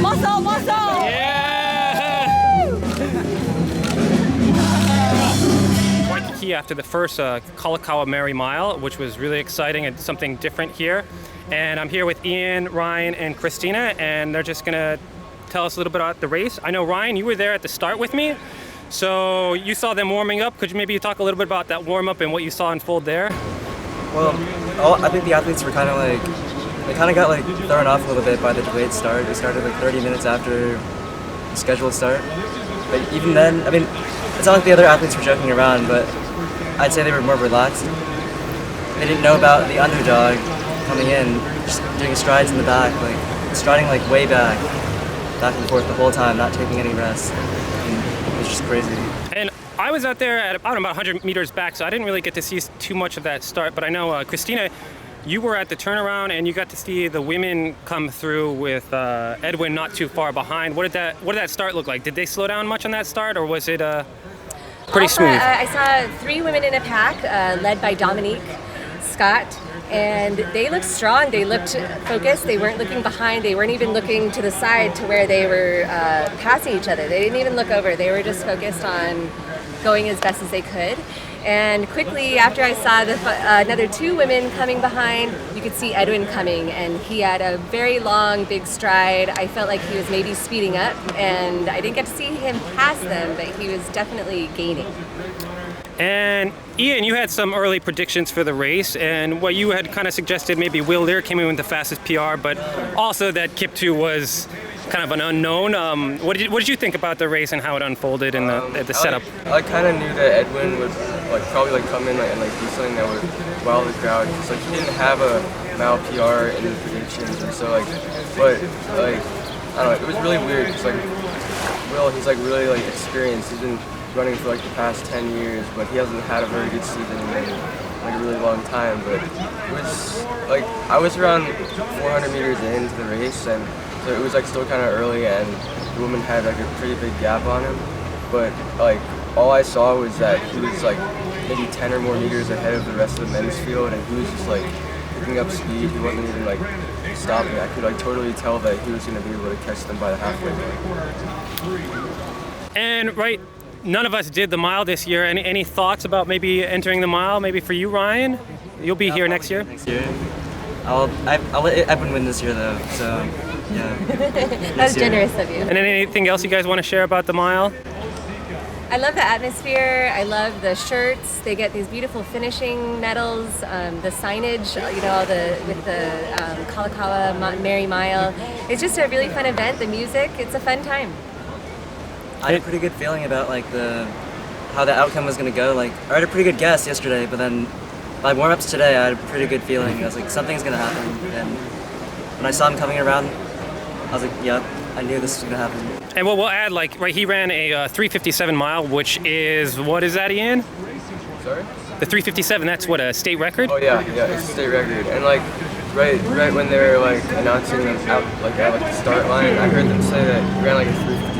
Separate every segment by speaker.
Speaker 1: Muscle!
Speaker 2: Yeah! Waikiki after the first Kalakaua Merrie Mile, which was really exciting and something different here. And I'm here with Ian, Ryan, and Cristina, and they're just gonna tell us a little bit about the race. I know, Ryan, you were there at the start with me, so you saw them warming up. Could you maybe talk a little bit about that warm-up and what you saw unfold there?
Speaker 3: Well, I think the athletes were kind of like, they kind of got like thrown off a little bit by the delayed start. We started like 30 minutes after the scheduled start. But even then, I mean, it's not like the other athletes were joking around, but I'd say they were more relaxed. They didn't know about the underdog coming in, just doing strides in the back, like striding like way back and forth the whole time, not taking any rest. And it was just crazy.
Speaker 2: And I was out there at about 100 meters back, so I didn't really get to see too much of that start. But I know, Cristina, you were at the turnaround and you got to see the women come through with Edwin not too far behind. What did that start look like? Did they slow down much on that start, or was it pretty smooth?
Speaker 4: I saw 3 women in a pack, led by Dominique Scott, and they looked strong. They looked focused. They weren't looking behind. They weren't even looking to the side to where they were passing each other. They didn't even look over. They were just focused on going as best as they could. And quickly after I saw another 2 women coming behind, you could see Edwin coming, and he had a very long, big stride. I felt like he was maybe speeding up, and I didn't get to see him pass them, but he was definitely gaining.
Speaker 2: And Ian, you had some early predictions for the race, and what you had kind of suggested maybe Will Lear came in with the fastest PR, but also that Kiptoo was kind of an unknown. What did you think about the race and how it unfolded in the setup?
Speaker 5: I kind of knew that Edwin would probably come in and do something that would wow the crowd, because he didn't have a mile PR in the predictions, and so but I don't know, it was really weird because Will, he's really experienced. He's been running for the past 10 years, but he hasn't had a very good season in a really long time. But it was I was around 400 meters into the race, and so it was still kind of early, and the woman had a pretty big gap on him. But all I saw was that he was maybe 10 or more meters ahead of the rest of the men's field, and he was just picking up speed. He wasn't even stopping. I could totally tell that he was going to be able to catch them by the halfway point.
Speaker 2: And none of us did the mile this year. Any thoughts about maybe entering the mile? Maybe for you, Ryan? You'll be here next year?
Speaker 3: Next year. I'll let Edwin win this year though, so yeah.
Speaker 4: That's generous of you.
Speaker 2: And then anything else you guys want to share about the mile?
Speaker 4: I love the atmosphere. I love the shirts. They get these beautiful finishing medals. The signage, with the Kalakaua Merrie Mile. It's just a really fun event. The music, it's a fun time.
Speaker 3: I had a pretty good feeling about how the outcome was going to go. I had a pretty good guess yesterday, but then by warm-ups today, I had a pretty good feeling. I was something's going to happen. And when I saw him coming around, I was yeah, I knew this was going to happen.
Speaker 2: And what we'll add, he ran a 3:57 mile, which is, what is that, Ian?
Speaker 5: Sorry?
Speaker 2: The 3:57, that's what, a state record?
Speaker 5: Oh yeah, it's a state record. And right when they were announcing them out at the start line, I heard them say that he ran a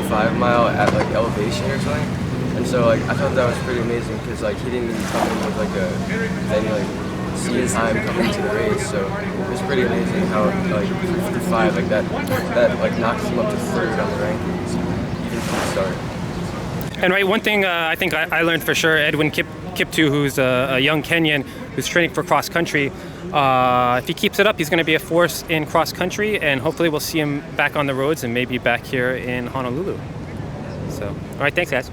Speaker 5: 3:55 mile at elevation or something. And so I thought that was pretty amazing, because he didn't even come in with any seed time coming into the race. So it was pretty amazing how 3:55 that knocks him up to 3rd on the rankings even from the start.
Speaker 2: And one thing I think I learned for sure, Edwin Kiptoo, who's a young Kenyan who's training for cross country, if he keeps it up, he's going to be a force in cross country, and hopefully we'll see him back on the roads and maybe back here in Honolulu. So, all right, thanks guys.